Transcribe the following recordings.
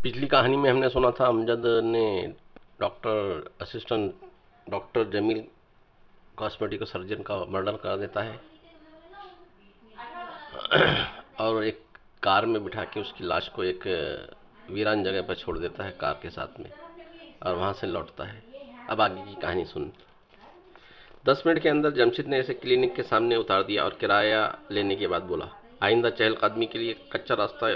पिछली कहानी में हमने सुना था अमजद ने doctor assistant doctor Jameel cosmetic surgeon का मर्डर कर देता है और एक कार में बिठा के उसकी लाश को एक वीरान जगह पर छोड़ देता है कार के साथ में और वहाँ से लौटता है। अब आगे की कहानी सुन। 10 मिनट के अंदर जमशेद ने इसे क्लिनिक के सामने उतार दिया और किराया लेने के बाद बोला, आइंदा चहलकदमी के लिए कच्चा रास्ता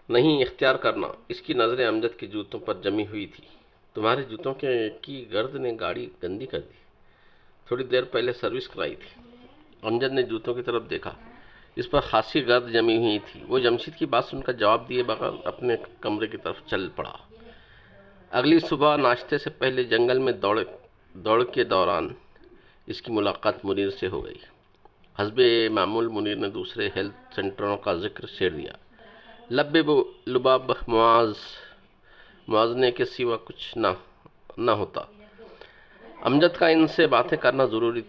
नहीं इख्तियार करना। इसकी नज़रें अमजद के जूतों पर जमी हुई थी। तुम्हारे जूतों की गर्द ने गाड़ी गंदी कर दी। थोड़ी देर पहले सर्विस कराई थी। अमजद ने जूतों की तरफ देखा। इस पर खासी गर्द जमी हुई थी। वो जमशेद की बात सुनकर जवाब दिए बगैर अपने कमरे की तरफ चल पड़ा। अगली सुबह नाश्ते से पहले जंगल में दौड़ के दौरान इसकी मुलाकात मुनीर से हो गई। हस्बे मामूल मुनीर ने दूसरे हेल्थ सेंटरों का जिक्र छेड़ दिया। लब्बे लुबाब मुआवजे के सिवा कुछ ना होता। अमजद का इनसे बातें करना ज़रूरी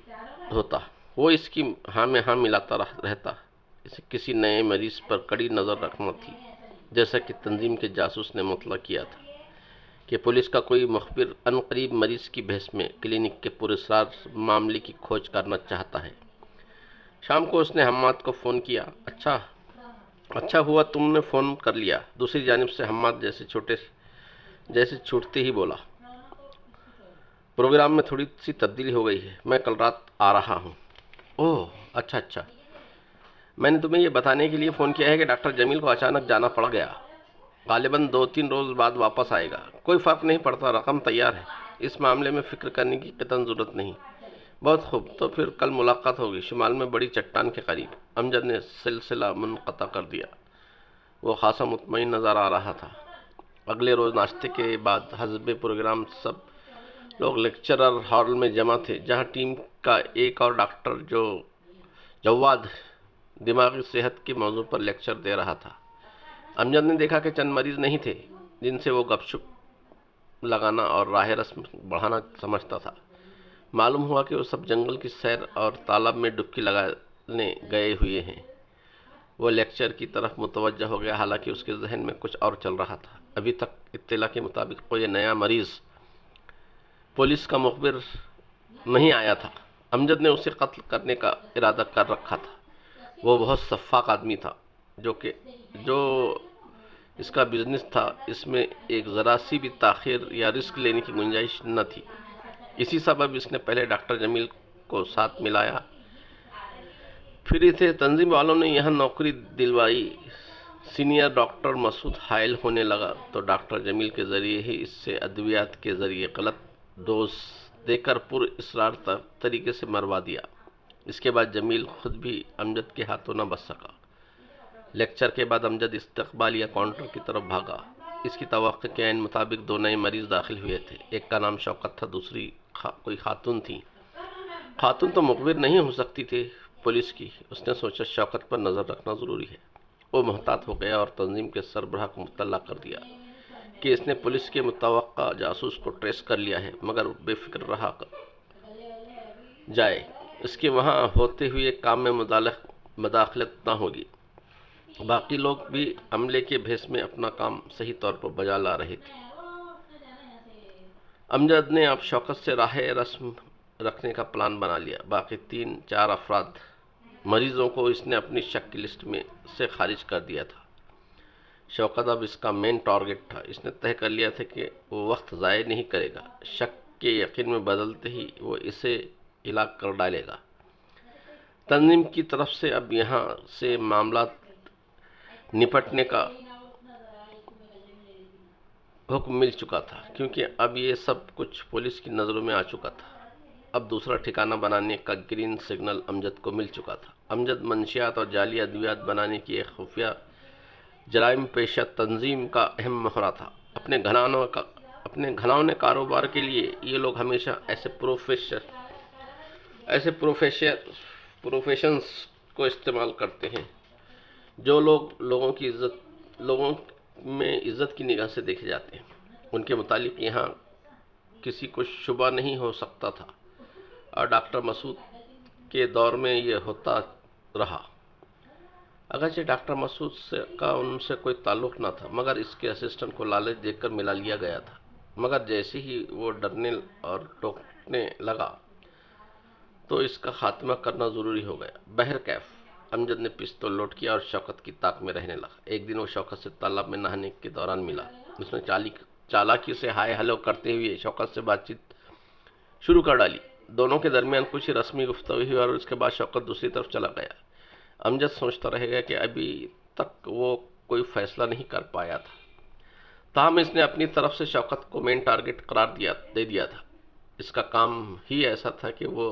होता। वो इसकी हाँ में हाँ मिलाता रहता। इसे किसी नए मरीज पर कड़ी नज़र रखना थी, जैसा कि तंजीम के जासूस ने मुतला किया था कि पुलिस का कोई मुखबिर अनकरीब मरीज की बहस में क्लिनिक के पुरस्कार मामले की खोज करना चाहता है। शाम को उसने हम्माद को फ़ोन किया। अच्छा हुआ तुमने फ़ोन कर लिया। दूसरी जानिब से हम्माद जैसे छूटते ही बोला, प्रोग्राम में थोड़ी सी तब्दीली हो गई है, मैं कल रात आ रहा हूँ। ओह अच्छा। मैंने तुम्हें यह बताने के लिए फ़ोन किया है कि डॉक्टर जमील को अचानक जाना पड़ गया। गालिबन 2-3 रोज़ बाद वापस आएगा। कोई फ़र्क नहीं पड़ता, रकम तैयार है। इस मामले में फ़िक्र करने की कतई ज़रूरत नहीं। बहुत खूब, तो फिर कल मुलाकात होगी शुमाल में बड़ी चट्टान के करीब। अमजद ने सिलसिला मुनक़ता कर दिया। वो खासा मुतमईन नज़र आ रहा था। अगले रोज़ नाश्ते के बाद हस्बे प्रोग्राम सब लोग लेक्चरर हॉल में जमा थे, जहाँ टीम का एक और डॉक्टर जो जवाद दिमागी सेहत के मौजू पर लेक्चर दे रहा था। अमजद ने देखा कि चंद मरीज नहीं थे जिनसे वो गपशप लगाना और राह रस्म बढ़ाना समझता था। मालूम हुआ कि वो सब जंगल की सैर और तालाब में डुबकी लगाने गए हुए हैं। वो लेक्चर की तरफ मुतवज्जह हो गया, हालांकि उसके जहन में कुछ और चल रहा था। अभी तक इत्तला के मुताबिक कोई नया मरीज पुलिस का मुखबिर नहीं आया था। अमजद ने उसे कत्ल करने का इरादा कर रखा था। वो बहुत शफ़ाक आदमी था, जो इसका बिजनेस था, इसमें एक ज़रा सी भी ताख़ीर या रिस्क लेने की गुंजाइश न थी। इसी सबब इसने पहले डॉक्टर जमील को साथ मिलाया। फिर इसे तंजीम वालों ने यहाँ नौकरी दिलवाई। सीनियर डॉक्टर मसूद हायल होने लगा तो डॉक्टर जमील के ज़रिए ही इससे अद्वियात के ज़रिए गलत डोज देकर पुरअसरार तरीके से मरवा दिया। इसके बाद जमील खुद भी अमजद के हाथों न बच सका। लेक्चर के बाद अमजद इस्तकबाल या काउंटर की तरफ भागा। इसकी तवक्को के ऐन मुताबिक 2 नए मरीज दाखिल हुए थे। एक का नाम शौकत था, दूसरी कोई खातून थी। खातून तो मुखबिर नहीं हो सकती थी पुलिस की। उसने सोचा शौकत पर नज़र रखना ज़रूरी है। वो मोहतात हो गया और तंजीम के सरबराह को मुत्तला कर दिया कि इसने पुलिस के मुतवक्का जासूस को ट्रेस कर लिया है, मगर बेफिक्र रहा जाए। इसके वहाँ होते हुए काम में मुदाखलत न होगी। बाकी लोग भी अमले के भेस में अपना काम सही तौर पर बजा ला रहे थे। अमजद ने अब शौकत से राह रस्म रखने का प्लान बना लिया। बाकी 3-4 अफराद मरीजों को इसने अपनी शक की लिस्ट में से खारिज कर दिया था। शौकत अब इसका मेन टारगेट था। इसने तय कर लिया था कि वो वक्त ज़ाय नहीं करेगा। शक के यकीन में बदलते ही वो इसे इलाक कर डालेगा। तंजीम की तरफ से अब यहाँ से मामला निपटने का हुक्म मिल चुका था, क्योंकि अब ये सब कुछ पुलिस की नज़रों में आ चुका था। अब दूसरा ठिकाना बनाने का ग्रीन सिग्नल अमजद को मिल चुका था। अमजद मंशियात और जाली अद्वियात बनाने की एक खुफिया जराइम पेशा तंजीम का अहम मोहरा था। अपने घनाउने कारोबार के लिए ये लोग हमेशा ऐसे प्रोफेशंस को इस्तेमाल करते हैं जो लोगों में इज़्ज़त की निगाह से देखे जाते हैं। उनके मुतालिक यहाँ किसी को शुबा नहीं हो सकता था और डॉक्टर मसूद के दौर में ये होता रहा। अगरचे डॉक्टर मसूद से का उनसे कोई ताल्लुक न था, मगर इसके असिस्टेंट को लालच देकर मिला लिया गया था। मगर जैसे ही वो डरने और टोकने लगा तो इसका खात्मा करना ज़रूरी हो गया। बहरकैफ अमजद ने पिस्तौल लोड किया और शौकत की ताक में रहने लगा। एक दिन वो शौकत से तालाब में नहाने के दौरान मिला। उसने चालाकी से हाय हेलो करते हुए शौकत से बातचीत शुरू कर डाली। दोनों के दरमियान कुछ ही रस्मी गुफ्तगू हुई और उसके बाद शौकत दूसरी तरफ चला गया। अमजद सोचता रहेगा कि अभी तक वो कोई फैसला नहीं कर पाया था, ताहम इसने अपनी तरफ से शौकत को मेन टारगेट करार दे दिया था। इसका काम ही ऐसा था कि वो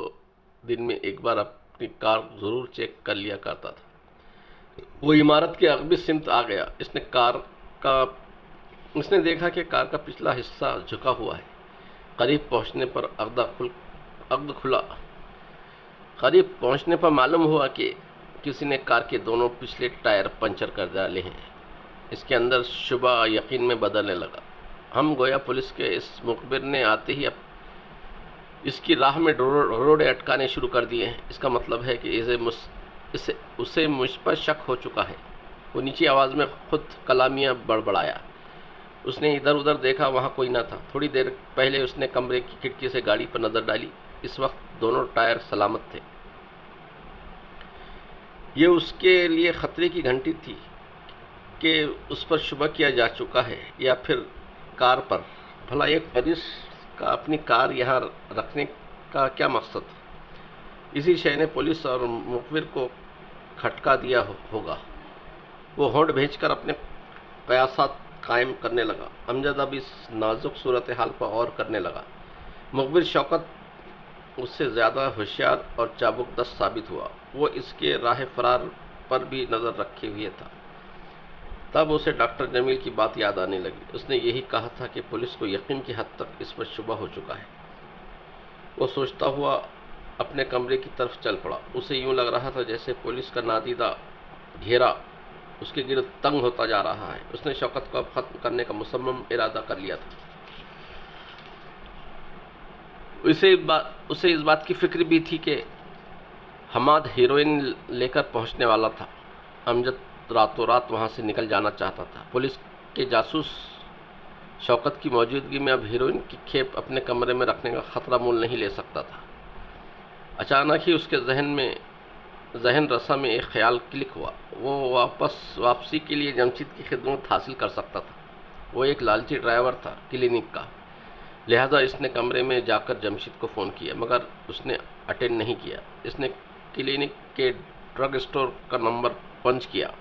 दिन में एक बार अपनी कार ज़रूर चेक कर लिया करता था। वो इमारत के अगबी सिमत आ गया। इसने देखा कि कार का पिछला हिस्सा झुका हुआ है। करीब पहुंचने पर अग्द खुला। करीब पहुंचने पर मालूम हुआ कि किसी ने कार के दोनों पिछले टायर पंचर कर डाले हैं। इसके अंदर शुबा यकीन में बदलने लगा। हम गोया पुलिस के इस मुखबिर ने आते ही अब इसकी राह में रोड़े अटकाने शुरू कर दिए हैं। इसका मतलब है कि उसे मुझ पर शक हो चुका है। वो नीची आवाज़ में खुद कलामियाँ बड़बड़ाया। उसने इधर उधर देखा, वहाँ कोई न था। थोड़ी देर पहले उसने कमरे की खिड़की से गाड़ी पर नज़र डाली। इस वक्त दोनों टायर सलामत थे। ये उसके लिए खतरे की घंटी थी कि उस पर शुबा किया जा चुका है या फिर कार पर। भला एक पुलिस का अपनी कार यहाँ रखने का क्या मकसद? इसी शय ने पुलिस और मुखबिर को खटका दिया होगा। वो होंठ भेजकर अपने कयासात कायम करने लगा। अमजद अब इस नाजुक सूरत हाल पर और करने लगा। मुखबिर शौकत उससे ज़्यादा होशियार और चाबुकदस्त साबित हुआ। वो इसके राह फरार पर भी नज़र रखे हुए था। तब उसे डॉक्टर जमील की बात याद आने लगी। उसने यही कहा था कि पुलिस को यकीन की हद तक इस पर शुबा हो चुका है। वो सोचता हुआ अपने कमरे की तरफ चल पड़ा। उसे यूं लग रहा था जैसे पुलिस का नादीदा घेरा उसके गिर्द तंग होता जा रहा है। उसने शौकत को अब खत्म करने का मुसम्मम इरादा कर लिया था। उसे इस बात की फिक्र भी थी कि हमाद हीरोइन लेकर पहुंचने वाला था। अमजद रातों रात वहां से निकल जाना चाहता था। पुलिस के जासूस शौकत की मौजूदगी में अब हीरोइन की खेप अपने कमरे में रखने का खतरा मोल नहीं ले सकता था। अचानक ही उसके जहन रसा में एक ख्याल क्लिक हुआ। वो वापसी के लिए जमशीद की खिदमत हासिल कर सकता था। वो एक लालची ड्राइवर था क्लिनिक का, लिहाजा इसने कमरे में जाकर जमशीद को फ़ोन किया, मगर उसने अटेंड नहीं किया। इसने क्लिनिक के ड्रग स्टोर का नंबर पंच किया।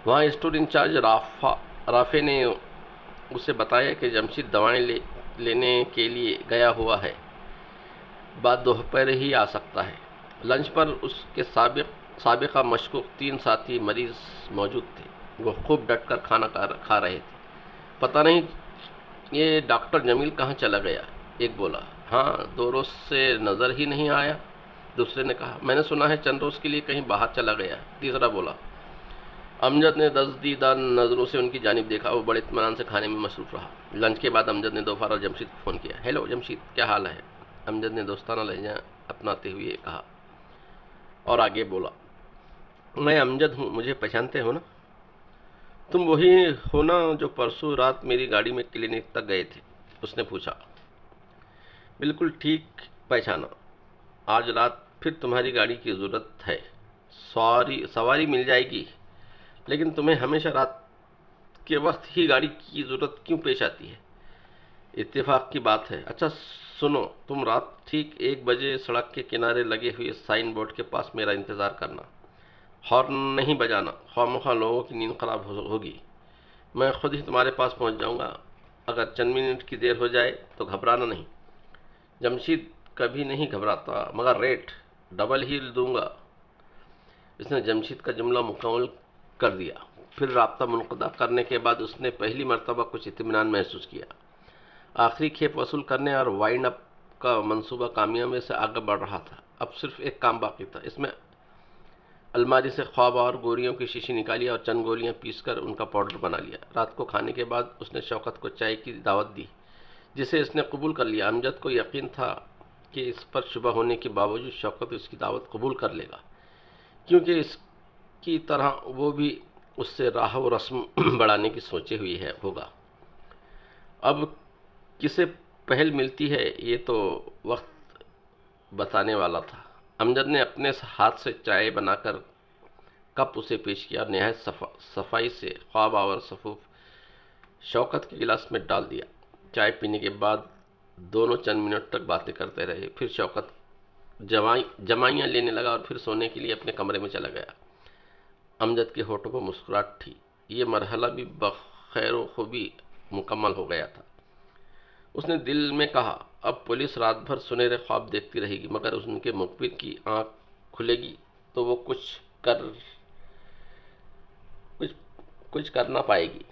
वहाँ स्टोर इंचार्ज राफे ने उसे बताया कि जमशीद दवाएं लेने के लिए गया हुआ है, बाद दोपहर ही आ सकता है। लंच पर उसके साबिका मशकूक 3 साथी मरीज मौजूद थे। वो खूब डट कर खाना खा रहे थे। पता नहीं ये डॉक्टर जमील कहाँ चला गया, एक बोला। हाँ, 2 रोज़ से नज़र ही नहीं आया, दूसरे ने कहा। मैंने सुना है चंद रोज़ के लिए कहीं बाहर चला गया, तीसरा बोला। अमजद ने दसदीदा नज़रों से उनकी जानिब देखा। वो बड़े इत्मीनान से खाने में मसरूफ़ रहा। लंच के बाद अमजद ने दोबारा जमशीद को फ़ोन किया। हेलो जमशीद, क्या हाल है? अमजद ने दोस्ताना लहजा अपनाते हुए कहा और आगे बोला, मैं अमजद हूँ, मुझे पहचानते हो ना? तुम वही हो ना जो परसों रात मेरी गाड़ी में क्लिनिक तक गए थे? उसने पूछा। बिल्कुल ठीक पहचाना। आज रात फिर तुम्हारी गाड़ी की ज़रूरत है। सवारी मिल जाएगी, लेकिन तुम्हें हमेशा रात के वक्त ही गाड़ी की ज़रूरत क्यों पेश आती है? इत्तेफाक की बात है। अच्छा सुनो, तुम रात ठीक 1 बजे सड़क के किनारे लगे हुए साइन बोर्ड के पास मेरा इंतज़ार करना। हॉर्न नहीं बजाना, खामखा लोगों की नींद खराब होगी। मैं खुद ही तुम्हारे पास पहुंच जाऊंगा। अगर चंद मिनट की देर हो जाए तो घबराना नहीं। जमशीद कभी नहीं घबराता, मगर रेट डबल ही दूंगा। इसने जमशीद का जुमला मुकम्मल कर दिया। फिर राब्ता मुनक़दा करने के बाद उसने पहली मरतबा कुछ इत्मीनान महसूस किया। आखिरी खेप वसूल करने और वाइंड अप का मंसूबा कामयाबी से आगे बढ़ रहा था। अब सिर्फ एक काम बाकी था। इसमें अलमारी से ख्वाब और गोलियों की शीशी निकाली और चंद गोलियां पीसकर उनका पाउडर बना लिया। रात को खाने के बाद उसने शौकत को चाय की दावत दी, जिसे इसने कबूल कर लिया। अमजद को यकीन था कि इस पर शुबा होने के बावजूद शौकत उसकी दावत कबूल कर लेगा, क्योंकि की तरह वो भी उससे राह व रस्म बढ़ाने की सोचे हुई है होगा। अब किसे पहल मिलती है ये तो वक्त बताने वाला था। अमजद ने अपने हाथ से चाय बनाकर कप उसे पेश किया और नहायत सफाई से ख्वाब आवर सफूफ शौकत के गिलास में डाल दिया। चाय पीने के बाद दोनों चंद मिनट तक बातें करते रहे। फिर शौकत जमाइयाँ लेने लगा और फिर सोने के लिए अपने कमरे में चला गया। अमजद के होठों पर मुस्कुराहट थी। ये मरहला भी बखैर खूबी मुकम्मल हो गया था। उसने दिल में कहा, अब पुलिस रात भर सुनहरे ख्वाब देखती रहेगी, मगर उनके मुखबिर की आंख खुलेगी तो वो कुछ कुछ कर ना पाएगी।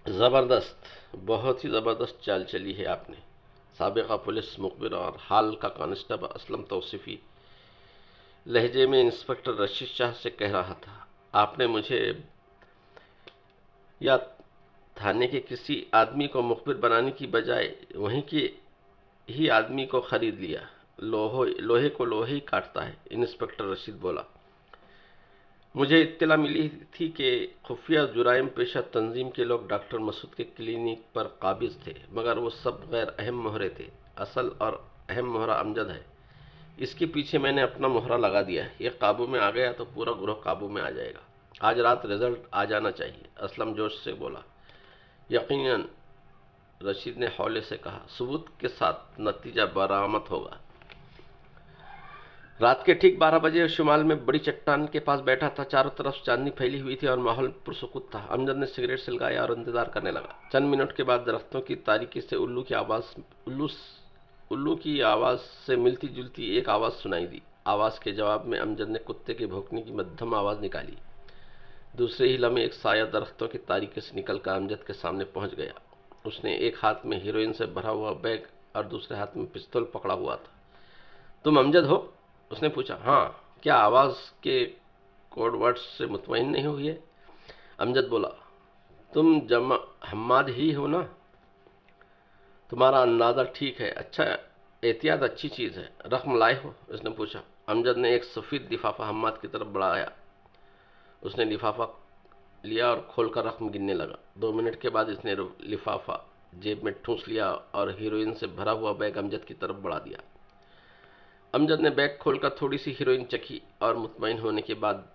ज़बरदस्त, बहुत ही ज़बरदस्त चाल चली है आपने। साबिक़ा पुलिस मुखबिर और हाल का कांस्टेबल असलम तौसीफ़ी लहजे में इंस्पेक्टर रशीद शाह से कह रहा था, आपने मुझे या थाने के किसी आदमी को मुखबिर बनाने की बजाय वहीं के ही आदमी को खरीद लिया। लोहे को लोहे ही काटता है। इंस्पेक्टर रशीद बोला, मुझे इत्तला मिली थी कि खुफिया जुराइम पेशा तंजीम के लोग डॉक्टर मसूद के क्लिनिक पर काबिज थे, मगर वो सब गैर अहम मोहरे थे। असल और अहम मोहरा अमजद है। इसके पीछे मैंने अपना मोहरा लगा दिया है। ये काबू में आ गया तो पूरा ग्रोह काबू में आ जाएगा। आज रात रिजल्ट आ जाना चाहिए। असलम जोश से बोला। यकीनन, रशीद ने हौले से कहा, सबूत के साथ नतीजा बरामद होगा। रात के ठीक 12 बजे शुमाल में बड़ी चट्टान के पास बैठा था। चारों तरफ चांदनी फैली हुई थी और माहौल पुरसुकून था। अमजद ने सिगरेट सुलगाया और इंतजार करने लगा। चंद मिनट के बाद दरख्तों की तारीकी से उल्लू की आवाज़ से मिलती जुलती एक आवाज़ सुनाई दी। आवाज़ के जवाब में अमजद ने कुत्ते के भौंकने की मध्यम आवाज़ निकाली। दूसरे ही लम्हे एक साया दरख्तों की तारीकी से निकलकर अमजद के सामने पहुंच गया। उसने एक हाथ में हीरोइन से भरा हुआ बैग और दूसरे हाथ में पिस्तौल पकड़ा हुआ था। तुम अमजद हो? उसने पूछा। हाँ। क्या आवाज़ के कोड वर्ड्स से मुतमईन नहीं हुई है? अमजद बोला, तुम हम्माद ही हो ना? तुम्हारा अंदाज़ा ठीक है। अच्छा, एहतियात अच्छी चीज़ है। रकम लाए हो? उसने पूछा। अमजद ने एक सफ़ेद लिफाफा हम्माद की तरफ बढ़ाया। उसने लिफाफा लिया और खोलकर रकम गिनने लगा। 2 मिनट के बाद इसने लिफाफा जेब में ठूंस लिया और हीरोइन से भरा हुआ बैग अमजद की तरफ बढ़ा दिया। अमजद ने बैग खोलकर थोड़ी सी हीरोइन चखी और मुतमईन होने के बाद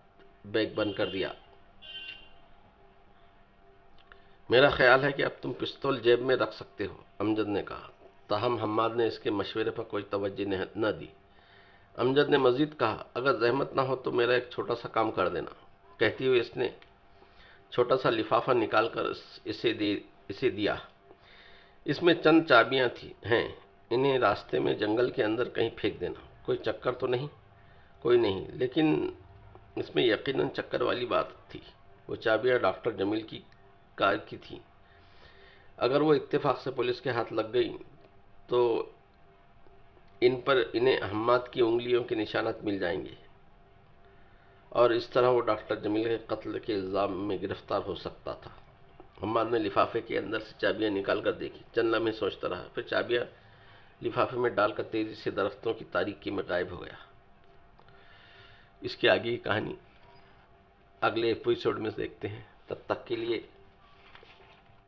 बैग बंद कर दिया। मेरा ख्याल है कि अब तुम पिस्तौल जेब में रख सकते हो, अमजद ने कहा। ताहम हम्माद ने इसके मशवरे पर कोई तवज्जो न दी। अमजद ने मजीद कहा, अगर जहमत ना हो तो मेरा एक छोटा सा काम कर देना। कहती हुई इसने छोटा सा लिफाफा निकाल कर इसे दिया। इसमें चंद चाबियां हैं। इन्हें रास्ते में जंगल के अंदर कहीं फेंक देना। कोई चक्कर तो नहीं? कोई नहीं, लेकिन इसमें यकीनन चक्कर वाली बात थी। वो चाबियां डॉक्टर जमील की कार की थी। अगर वो इत्तेफाक से पुलिस के हाथ लग गई तो इन्हें हम्माद की उंगलियों के निशानात मिल जाएंगे और इस तरह वो डॉक्टर जमील के कत्ल के इल्ज़ाम में गिरफ्तार हो सकता था। हम्माद ने लिफाफे के अंदर से चाबियां निकाल कर देखी। चंद लम्हे सोचता रहा, फिर चाबियां लिफाफे में डालकर तेजी से दरख्तों की तारीकी में गायब हो गया। इसकी आगे की कहानी अगले एपिसोड में देखते हैं। तब तक के लिए